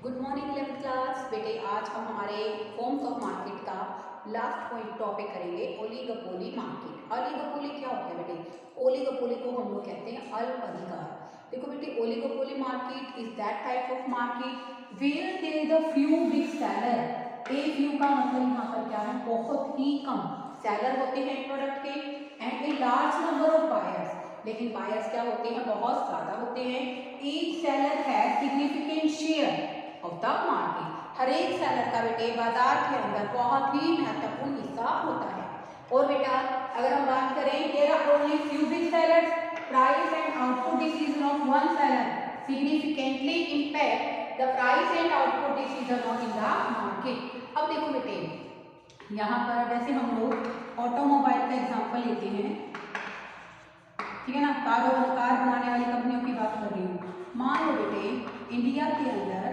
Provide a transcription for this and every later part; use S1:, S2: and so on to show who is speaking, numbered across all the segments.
S1: Good morning 11th class बेटे। आज हम हमारे फॉर्म्स ऑफ मार्केट का लास्ट पॉइंट टॉपिक करेंगे ओलिगोपोली मार्केट। ओलिगोपोली क्या होता है बेटे? ओलिगोपोली को हम लोग कहते हैं अल्प अधिकार। देखो बेटे, oligopoly market is that type of market where there is a few big seller. A few का मतलब यहाँ पर क्या है? बहुत ही कम सेलर होते हैं प्रोडक्ट के and a large number of buyers. लेकिन बायर्स क्या होते हैं? बहुत ज्यादा होते हैं। Each seller has significant share of the market. हर एक सेलर का बेटे बाजार के अंदर बहुत ही महत्वपूर्ण हिस्सा होता है। और बेटा अगर हम बात करें, there are only few big sellers, price and output decision of one seller significantly impact the price and output decision of in the market. अब देखो बेटे, यहाँ पर जैसे हम लोग ऑटोमोबाइल का एग्जांपल लेते हैं, ठीक है ना, कार बनाने वाली कंपनियों की बात कर रही हूँ। मान लो बेटे इंडिया के अंदर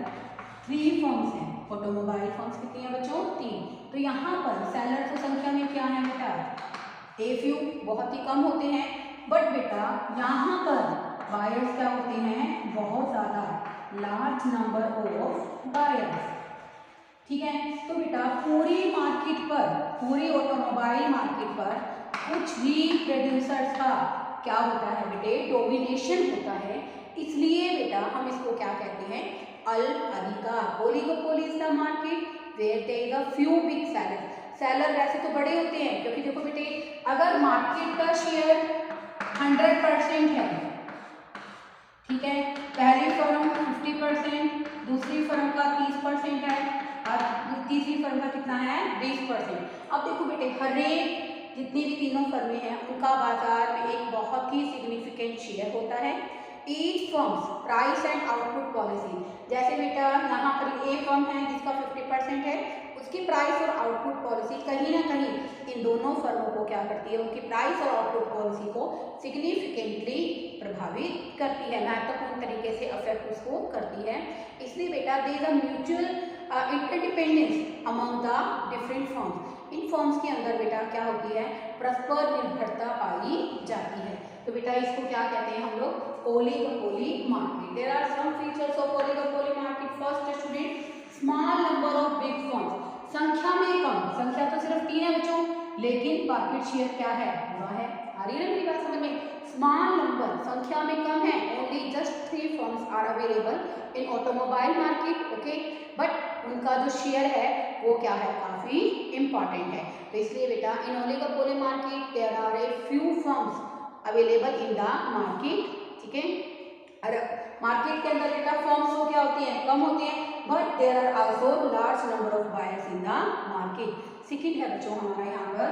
S1: 3 फर्म्स हैं, ऑटोमोबाइल फर्म्स कितनी है बच्चों? 3। तो यहाँ पर सेलर की संख्या में क्या है बेटा? ए फ्यू, बहुत ही कम होते हैं। बट बेटा यहाँ पर बायर्स क्या होते हैं? बहुत ज्यादा, लार्ज नंबर ऑफ बायर्स। ठीक है, तो बेटा पूरी मार्केट पर, पूरी ऑटोमोबाइल मार्केट पर कुछ ही प्रोड्यूसर्स का क्या होता है बेटे? डोमिनेशन होता है। इसलिए बेटा हम इसको क्या कहते हैं? अल्प अधिकार। Oligopoly is the market where there is a few big seller. Seller वैसे तो बड़े होते हैं, क्योंकि देखो बेटे अगर मार्केट का शेयर 100% है, ठीक है, पहली फर्म 50%, दूसरी फर्म का 30% है और तीसरी फर्म का कितना है? 20%। अब देखो बेटे हर एक जितनी भी तीनों फर्में हैं उनका बाजार में एक बहुत ही सिग्निफिकेंट शेयर होता है। Each firms price and output policy, जैसे बेटा यहाँ पर ए फर्म है जिसका 50% है, उसकी प्राइस और आउटपुट पॉलिसी कहीं ना कहीं इन दोनों फर्मों को क्या करती है? उनकी प्राइस और आउटपुट पॉलिसी को सिग्निफिकेंटली प्रभावित करती है, महत्वपूर्ण तरीके से अफेक्ट उसको करती है। इसलिए बेटा there is a mutual interdependence among the different firms. इन फर्म्स के अंदर बेटा क्या होती है? परस्पर निर्भरता पाई जाती है। तो बेटा इसको क्या कहते हैं हम लोग? Oligopoly market. There are some features of oligopoly market. First student, small number of big firms. संख्या में कम, संख्या तो सिर्फ 3 है बच्चों, लेकिन मार्केट शेयर क्या है? पूरा है। आ रही है ना मेरी बात समझ में? स्मॉल नंबर, संख्या में कम है, only just 3 firms are available in automobile market. Okay, but उनका जो शेयर है वो क्या है? काफी इंपॉर्टेंट है। तो इसलिए बेटा in oligopoly market there are a few firms available in the market. ठीक है, अरे मार्केट के अंदर बेटा फर्म्स तो क्या होती हैं? कम होती हैं, but there are also large number of buyers in the market. Second है बच्चों हमारा यहाँ पर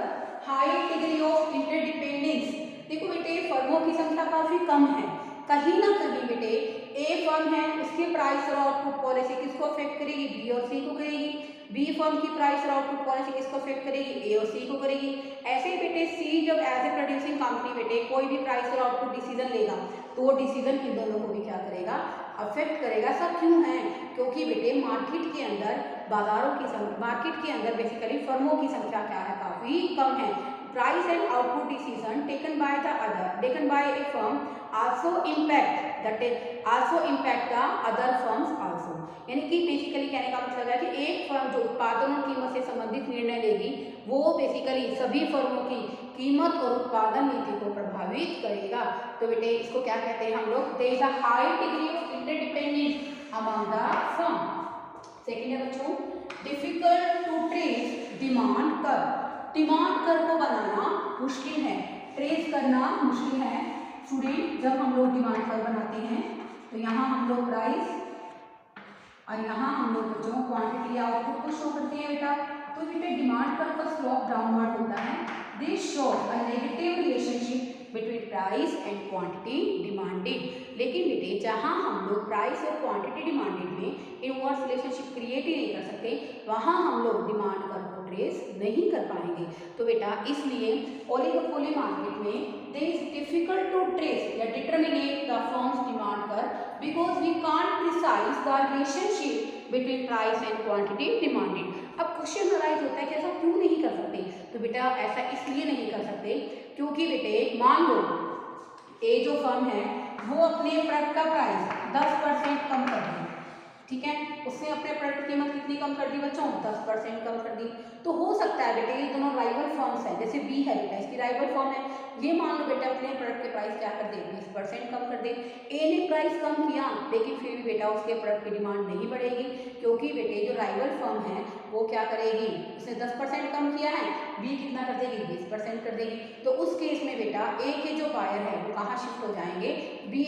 S1: हाई डिग्री ऑफ इंटरडिपेंडेंस। देखो बेटे फर्मों की संख्या काफी कम है, कहीं ना कहीं बेटे ए फर्म है, उसकी प्राइस और आउटपुट पॉलिसी किसको अफेक्ट करेगी? बी और सी को करेगी। बी फर्म की प्राइस और आउटपुट पॉलिसी किसको अफेक्ट करेगी? ए और सी को करेगी। ऐसे ही बेटे सी जब एज ए प्रोड्यूसिंग कंपनी बेटे कोई भी प्राइस और आउटपुट डिसीजन लेगा तो वो डिसीजन इन दोनों को भी क्या करेगा? अफेक्ट करेगा। सब क्यों है? क्योंकि बेटे मार्केट के अंदर बाजारों की मार्केट के अंदर बेसिकली फर्मों की संख्या क्या है? काफी कम है। Price and output decision taken by A firm also impact the other firms also। यानी कि बेसिकली कहने का मतलब है कि एक फर्म जो उत्पादन और कीमत से संबंधित निर्णय लेगी वो बेसिकली सभी फर्मों की कीमत और उत्पादन नीति को प्रभावित करेगा। तो बेटे इसको क्या कहते हैं हम लोग? There is a high degree of interdependence among the firm. Second है बच्चों difficult to trace demand curve. Demand curve को बनाना मुश्किल है, ट्रेस करना मुश्किल है। स्टूडेंट जब हम लोग डिमांड कर्व बनाते हैं तो यहाँ हम लोग प्राइस और यहाँ हम लोग बच्चों क्वांटिटी या आउटपुट को शो करते हैं बेटा। तो बेटा डिमांड कर्व का स्लोप डाउनवर्ड होता है। This show a negative relationship between price and quantity demanded. लेकिन बेटे जहाँ हम लोग प्राइस और क्वांटिटी डिमांडेड में इनवर्स रिलेशनशिप क्रिएट ही नहीं कर सकते, वहाँ हम लोग डिमांड कर्व को ट्रेस नहीं कर पाएंगे। तो बेटा इसलिए ओलिगोपोली मार्केट में there is difficult to trace या determinate the firm's demand curve because we can't precise the relationship between price and quantity demanded। अब क्वेश्चन अराइज होता है कि ऐसा क्यों नहीं कर सकते? तो बेटा ऐसा इसलिए नहीं कर सकते क्योंकि बेटे मान लो ए जो फर्म है वो अपने प्रोडक्ट का प्राइस 10% कम कर रही है, ठीक है, उसने अपने प्रोडक्ट की कीमत कितनी कम कर दी बच्चों, 10% कम कर दी। तो हो सकता है बेटे ये दोनों राइवल फर्म्स हैं, जैसे बी है बेटा इसकी राइवल फर्म है, ये मान लो बेटा अपने प्रोडक्ट के प्राइस क्या कर दे, 20% कम कर दे। ए ने प्राइस कम किया लेकिन फिर भी बेटा उसके प्रोडक्ट की डिमांड नहीं बढ़ेगी, क्योंकि बेटे जो राइवल फर्म है वो क्या करेगी, उसने 10% कम किया है, बी कितना कर देगी, 20% कर देगी। तो उस केस में बेटा ए के जो बायर है वो कहाँ शिफ्ट हो जाएंगे, बी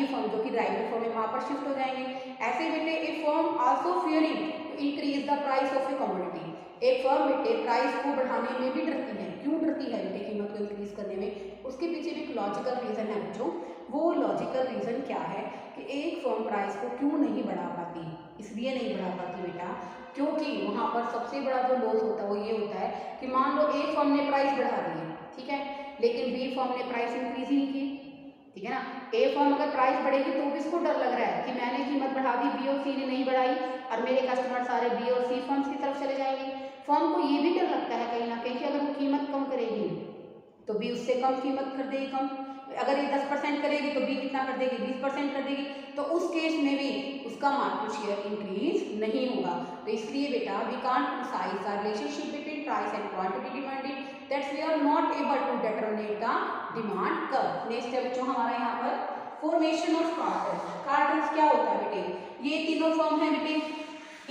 S1: फर्म जो कि राइवल फर्म है वहाँ पर शिफ्ट हो जाएंगे। ऐसे बेटे a firm also fearing to increase the price of a commodity, एक फर्म बेटे प्राइस को बढ़ाने में भी डरती है। क्यों डरती है बेटे कीमत को इंक्रीज करने में, उसके पीछे भी एक लॉजिकल रीजन है बच्चों। वो लॉजिकल रीजन क्या है कि एक फर्म प्राइस को क्यों नहीं बढ़ा पाती, इसलिए नहीं बढ़ा पाती बेटा क्योंकि वहाँ पर सबसे बड़ा जो लॉस होता है वो ये होता है कि मान लो ए फर्म ने प्राइस बढ़ा दी है, ठीक है, लेकिन बी फर्म ने प्राइस इंक्रीज ही नहीं की, ठीक है ना। ए फर्म अगर प्राइस बढ़ेगी तो भी इसको डर लग रहा है कि मैंने कीमत बढ़ा दी, बी और सी ने नहीं बढ़ाई और मेरे कस्टमर सारे बी और सी फर्म्स की तरफ चले जाएंगे। फर्म को ये भी डर लगता है कहीं ना कहीं कि अगर वो कीमत कम करेगी तो बी उससे कम कीमत कर देगी कम, अगर ये 10% करेगी तो बी कितना कर देगी, 20% कर देगी, तो उस केस में भी उसका मार्केट शेयर इंक्रीज नहीं होगा। तो इसलिए बेटा we can't precise the relationship between price and quantity demanded, that's we are not able to determinate the demand curve. Next है बच्चों हमारा यहाँ पर फॉर्मेशन ऑफ कार्टल्स। कार्टल्स क्या होता है बेटे, ये तीनों फर्म है बेटे,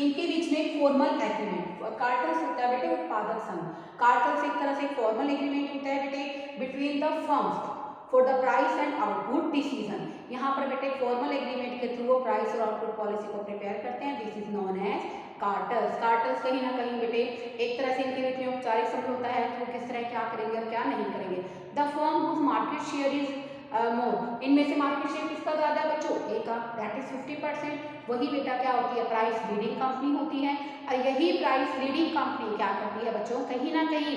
S1: इनके बीच में एक फॉर्मल एग्रीमेंट, कार्टल्स होता है बेटे उत्पादक संघ, कार्टल्स एक तरह से फॉर्मल एग्रीमेंट होता है बेटे between the firms for the price and output decision. यहाँ पर बेटे फॉर्मल एग्रीमेंट के थ्रू वो प्राइस और आउटपुट पॉलिसी को प्रिपेयर करते हैं, this is known as cartels. Cartels कहीं ना कहीं बेटे एक तरह से इनके बीच में औपचारिक समझौता है कि वो किस तरह क्या करेंगे और क्या नहीं करेंगे। The firm whose market share is more, इनमें से मार्केट शेयर किसका ज्यादा है बच्चों, ए का, दैट इज 50%। वही बेटा क्या होती है, प्राइस लीडिंग कंपनी होती है, और यही प्राइस लीडिंग कंपनी क्या करती है बच्चों, कहीं ना कहीं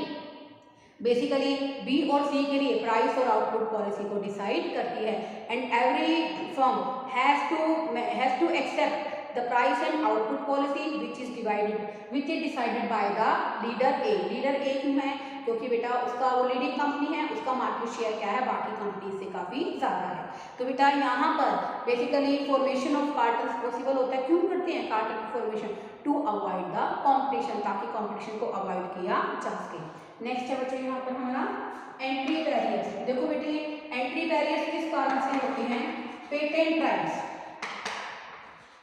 S1: बेसिकली बी और सी के लिए प्राइस और आउटपुट पॉलिसी को डिसाइड करती है। And every firm has to accept the price and output policy which is decided by the leader A। Leader A क्यों है, क्योंकि बेटा उसका वो लीडिंग कंपनी है, उसका मार्केट शेयर क्या है बाकी कंपनी से काफी ज्यादा है। तो बेटा यहाँ पर basically formation of cartels possible होता है, क्यों करते हैं कार्टल की formation, to avoid the competition, ताकि कॉम्पिटिशन को अवॉइड किया जा सके। नेक्स्ट है बच्चों यहाँ पर हमारा एंट्री बैरियर्स। देखो बेटे एंट्री बैरियर्स किस कारण से होते हैं, पेटेंट राइट्स।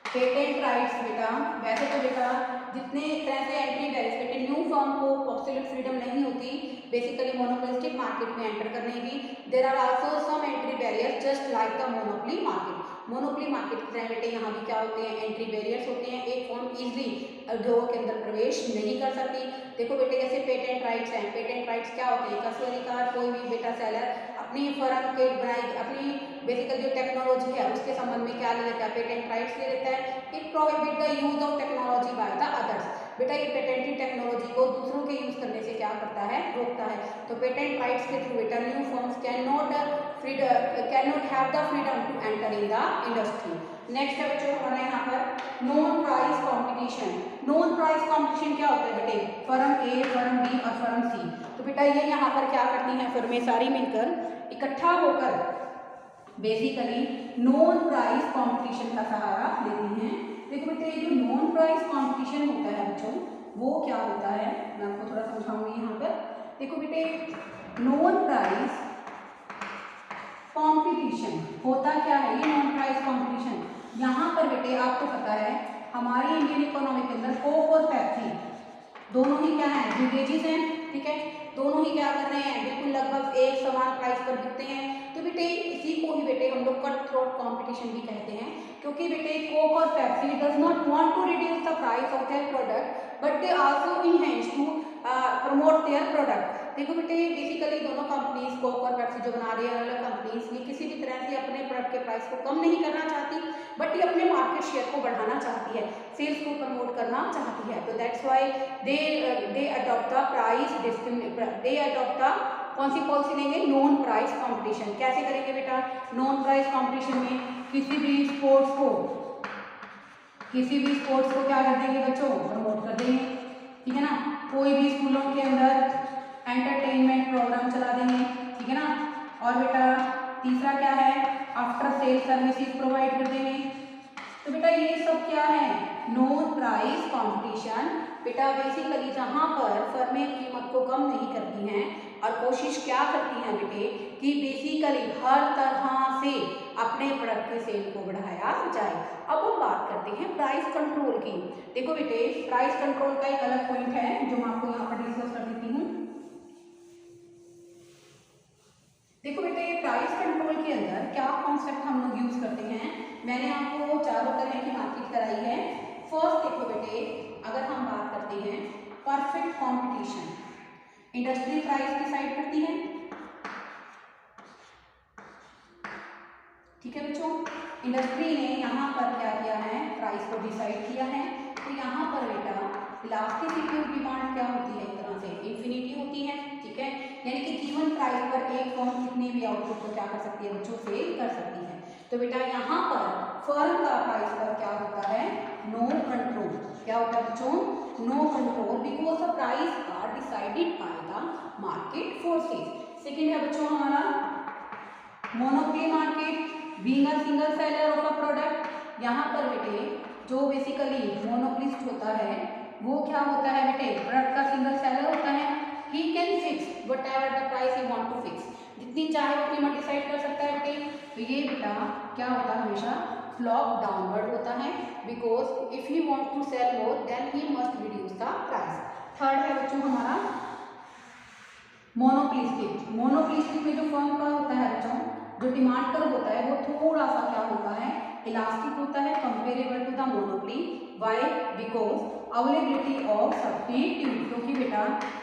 S1: पेटेंट राइट्स बेटा वैसे तो बेटा जितने तरह से एंट्री बैरियर्स बेटे न्यू फर्म को एब्सोल्यूट फ्रीडम नहीं होती बेसिकली मोनोपोलिस्टिक मार्केट में एंटर करने की। There are also some entry barriers just like the monopoly market. Monopoly market की तरह बेटे यहाँ भी क्या होते हैं, एंट्री बैरियर्स होते हैं, एक फर्म इजीली उद्योगों के अंदर प्रवेश नहीं कर सकती। देखो बेटे जैसे पेटेंट राइट्स हैं, पेटेंट राइट्स क्या होते हैं, कसर अधिकार, कोई भी बेटा सेलर अपनी फर्म के बनाई अपनी बेसिकल जो टेक्नोलॉजी है उसके संबंध में क्या ले लेता है, पेटेंट राइट्स ले लेता है। It prohibit the use of technology by the others. बेटा ये पेटेंटेड टेक्नोलॉजी को दूसरों के यूज करने से क्या करता है, रोकता है। तो पेटेंट राइट्स के थ्रू बेटा new firms can not have the freedom to enter in the industry. Next है बच्चों हमारा यहाँ पर non price competition. Non price competition क्या होता है बेटे, फर्म ए, फर्म बी और फर्म सी। तो बेटा ये यहाँ पर क्या करती हैं, फर्में सारी मिलकर इकट्ठा होकर बेसिकली नॉन प्राइस कंपटीशन का सहारा लेती हैं। देखो बेटे ये जो नॉन प्राइस कंपटीशन होता है बच्चों वो क्या होता है, मैं आपको थोड़ा समझाऊंगी यहाँ पर। देखो बेटे नॉन प्राइस कंपटीशन होता क्या है, ये नॉन प्राइस कंपटीशन यहाँ पर बेटे आपको पता है हमारी इंडियन इकोनॉमी के अंदर कोक और पेप्सी दोनों ही क्या है, बिवरेजेस हैं, ठीक है, दोनों ही क्या कर रहे हैं, बिल्कुल लगभग एक समान प्राइस पर बिकते हैं। तो बेटे इसी को ही बेटे हम लोग कट थ्रोट कंपटीशन भी कहते हैं, क्योंकि बेटे कोक और Pepsi does not want to reduce the price of their product but they also enhance to promote their product. देखो बेटे बेसिकली दोनों कंपनीज कोक और पेप्सी जो बना रही है अलग कंपनीज ये किसी भी तरह से अपने प्रोडक्ट के प्राइस को कम नहीं करना चाहती बट ये अपने मार्केट शेयर को बढ़ाना चाहती है, सेल्स को प्रमोट करना चाहती है। तो that's why they adopt the price they adopt the कौन सी पॉलिसी लेंगे, नॉन प्राइस कंपटीशन। कैसे करेंगे बेटा, नॉन प्राइस कंपटीशन में किसी भी स्पोर्ट्स को क्या कर देंगे बच्चों, प्रमोट कर देंगे, ठीक है ना। कोई भी स्कूलों के अंदर एंटरटेनमेंट प्रोग्राम चला देंगे, ठीक है ना। और बेटा तीसरा क्या है, आफ्टर सेल सर्विसेज प्रोवाइड कर देंगे। तो बेटा ये सब क्या है, नॉन प्राइस कंपटीशन, बेटा बेसिकली जहाँ पर फर्में कीमत को कम नहीं करती हैं और कोशिश क्या करती हैं बेटे कि बेसिकली हर तरह से अपने प्रोडक्ट के सेल को बढ़ाया जाए। अब हम बात करते हैं प्राइस कंट्रोल की। देखो बेटे प्राइस कंट्रोल का एक अलग पॉइंट है जो मैं आपको यहाँ पर डिस्कस कर देती हूँ। देखो बेटे प्राइस कंट्रोल के अंदर क्या कॉन्सेप्ट हम लोग यूज करते हैं, मैंने आपको चारों तरह की मार्केट कराई है। फर्स्ट देखो बेटे अगर हम बात करते हैं perfect competition, industry price decide करती है, ठीक है बच्चों। इंडस्ट्री ने यहाँ पर क्या किया है, प्राइस को डिसाइड किया है। तो यहाँ पर बेटा इलास्टिसिटी ऑफ डिमांड क्या होती है, एक तरह से इंफिनिटी होती है, ठीक है। यानी कि गिवन प्राइस पर एक फर्म कितने भी आउटपुट को क्या कर सकती है बच्चों, सेल कर सकती है। तो बेटा यहाँ पर फर्म का प्राइस पर क्या होता है, नो कंट्रोल। क्या होता है बच्चों, no control, because the price are decided by the market forces. Second है बच्चों हमारा monopoly market, being a single seller of a product. यहाँ पर बेटे जो बेसिकली मोनोपोलिस्ट होता है वो क्या होता है बेटे, प्रोडक्ट का सिंगल सेलर होता है। He can fix whatever the price he want to fix, जितनी चाहे वो कीमत डिसाइड कर सकता है बेटे। तो ये बेटा क्या होता है, हमेशा फ्लॉप डाउनवर्ड होता है, because if he want to sell more then he must reduce the price. Third है बच्चों हमारा मोनोपोलिस्टिक। मोनोपोलिस्टिक में जो फर्म का होता है बच्चों, जो डिमांड कर्व होता है वो थोड़ा सा क्या होता है, इलास्टिक होता है comparable to the monopoly. Why, because availability of substitute, क्योंकि बेटा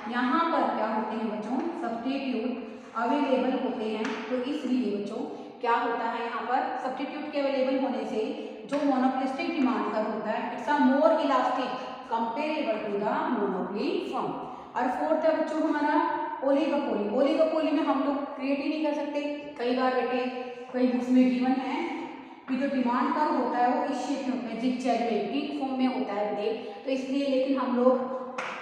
S1: यहाँ पर क्या होते हैं बच्चों, सब्स्टिट्यूट अवेलेबल होते हैं। तो इसलिए बच्चों क्या होता है, यहाँ पर सब्स्टिट्यूट के अवेलेबल होने से जो मोनोपोलिस्टिक डिमांड कर्व होता है it's a more elastic comparable to the monopoly firm. और फोर्थ है बच्चों हमारा ओलिगोपोली। ओलिगोपोली में हम लोग क्रिएट ही नहीं कर सकते। कई बार बेटे कई बुक्स में गिवन है कि जो डिमांड कर्व होता है वो इस शेप में होता है, जिगजैग में, पीक फॉर्म में होता है बेटे। तो इसलिए लेकिन हम लोग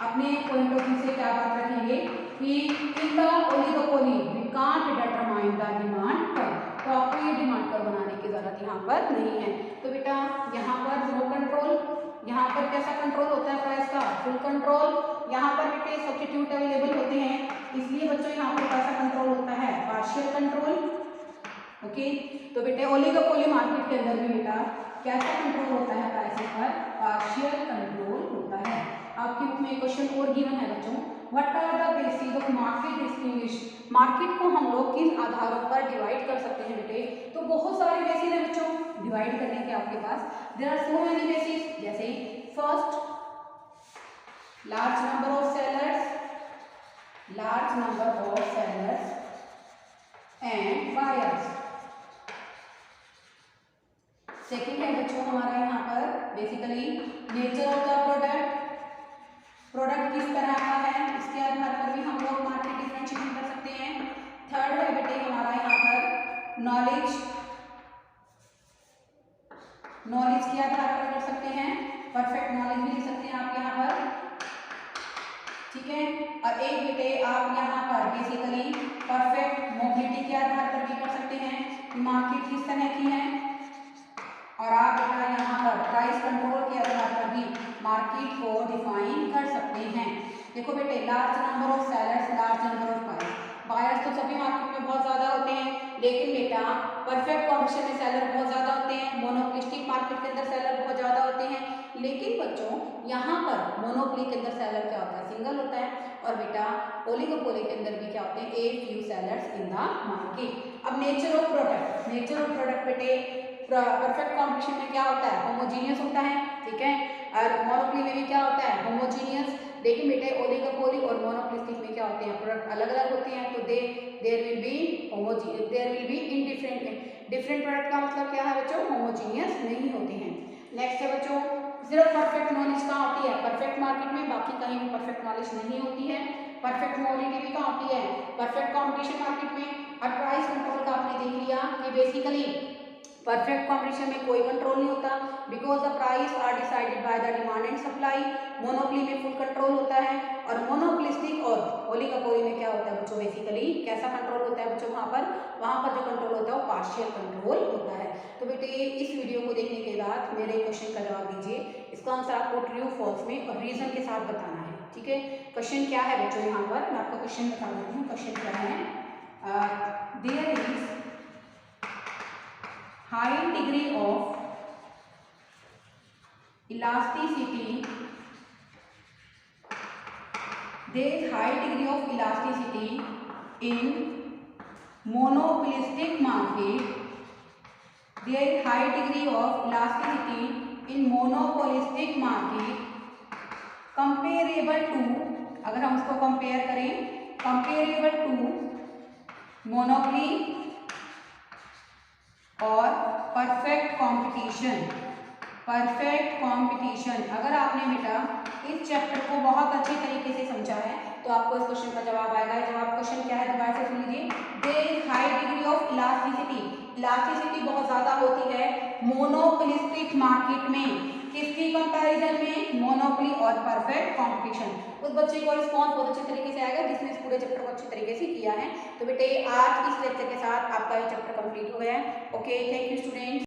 S1: अपने पॉइंट ऑफ व्यू से क्या बात रखेंगे कि in the oligopoly we can't determine the demand curve. तो आपको ये डिमांड कर्व बनाने की जरूरत यहाँ पर नहीं है। तो बेटा यहाँ पर नो कंट्रोल, यहाँ पर कैसा कंट्रोल होता है प्राइस का, फुल कंट्रोल। यहाँ पर बेटे सब्स्टिट्यूट अवेलेबल होते हैं, इसलिए बच्चों यहाँ पर कैसा कंट्रोल होता है, पार्शियल कंट्रोल। ओके, तो बेटे ओलिगोपोली मार्केट के अंदर भी बेटा कैसा कंट्रोल होता है प्राइसेस पर, पार्शियल कंट्रोल होता है। आपकी बुक में क्वेश्चन और गिवन है बच्चों, what are the basis of market distinguish. Market को हम लोग किन आधारों पर डिवाइड कर सकते हैं बेटे, तो बहुत सारे बेसिस है बच्चों डिवाइड करने के आपके पास। There are so many basis, जैसे first large number of sellers, large number of sellers and buyers। Second है बच्चों हमारा यहाँ पर basically nature of the product, product किस तरह का है इसके आधार पर भी हम लोग मार्केट डिफरेंशिएशन कर सकते हैं। थर्ड है बेटे हमारा यहाँ पर नॉलेज, नॉलेज के आधार पर कर सकते हैं, परफेक्ट नॉलेज भी ले सकते हैं आप यहाँ पर, ठीक है। और एक बेटे आप यहाँ पर बेसिकली परफेक्ट मोबिलिटी के आधार पर भी कर सकते हैं कि मार्केट किस तरह की है। और आप बेटा यहाँ पर प्राइस कंट्रोल के आधार पर भी मार्केट को डिफाइन कर सकते हैं। देखो बेटे large number of sellers, large number of buyers. Buyers तो सभी मार्केट में बहुत ज्यादा होते हैं, लेकिन बेटा परफेक्ट कंपटीशन में सेलर बहुत ज्यादा होते हैं, मोनोपोलिस्टिक मार्केट के अंदर सेलर बहुत ज्यादा होते हैं। लेकिन बच्चों यहाँ पर मोनोपोली के अंदर सेलर क्या होता है, सिंगल होता है। और बेटा ओलिगोपोली के अंदर भी क्या होते हैं, a few sellers in the market. अब nature of product, nature of product बेटे परफेक्ट कंपटीशन में क्या होता है, होमोजीनियस होता है, ठीक है। और मोनोपोली में भी क्या होता है, होमोजीनियस। लेकिन बेटे ओलिगोपोली और मोनोपोलिस्टिक में क्या होते हैं, प्रोडक्ट अलग अलग होते हैं। तो there will be homogeneous, there will be indifferent. Different product का मतलब क्या है बच्चों, होमोजीनियस नहीं होते हैं। नेक्स्ट है बच्चों सिर्फ परफेक्ट नॉलेज कहाँ होती है, परफेक्ट मार्केट में, बाकी कहीं भी परफेक्ट नॉलेज नहीं होती है। परफेक्ट मोबिलिटी भी कहाँ होती है, परफेक्ट कंपटीशन मार्केट में। और प्राइस कंट्रोल का आपने देख लिया कि बेसिकली परफेक्ट कॉम्पिटिशन में कोई कंट्रोल नहीं होता, because the price are decided by the demand and supply. Monopoly में फुल कंट्रोल होता है, और मोनोपोलिस्टिक और ओलिगोपोली में क्या होता है बच्चों, बेसिकली कैसा कंट्रोल होता है बच्चों, वहाँ पर जो कंट्रोल होता है वो पार्शियल कंट्रोल होता है। तो बेटे इस वीडियो को देखने के बाद मेरे क्वेश्चन का जवाब दीजिए। इसका आंसर आपको ट्रू फॉल्स में और रीजन के साथ बताना है, ठीक है। क्वेश्चन क्या है बच्चों, यहाँ पर मैं आपको क्वेश्चन बता देती हूँ। क्वेश्चन क्या है, there is high degree of elasticity, there is high degree of elasticity in monopolistic market, there is high degree of elasticity in monopolistic market comparable to, अगर हम उसको कंपेयर करें, comparable to monopoly और perfect competition. Perfect competition, अगर आपने बेटा इस chapter को बहुत अच्छे तरीके से समझा है तो आपको इस क्वेश्चन का जवाब आएगा। जवाब क्वेश्चन क्या है, दोबारा से सुन लीजिए। There is high degree of elasticity, elasticity बहुत ज्यादा होती है मोनोपोलिस्टिक मार्केट में, किसकी कंपैरिजन में, मोनोपोली और परफेक्ट कंपटीशन। उस बच्चे को रिस्पॉन्स बहुत अच्छे तरीके से आएगा जिसने इस पूरे चैप्टर को अच्छे तरीके से किया है। तो बेटे आज इस लेक्चर के साथ आपका ये चैप्टर कंप्लीट हो गया है। Okay, thank you students.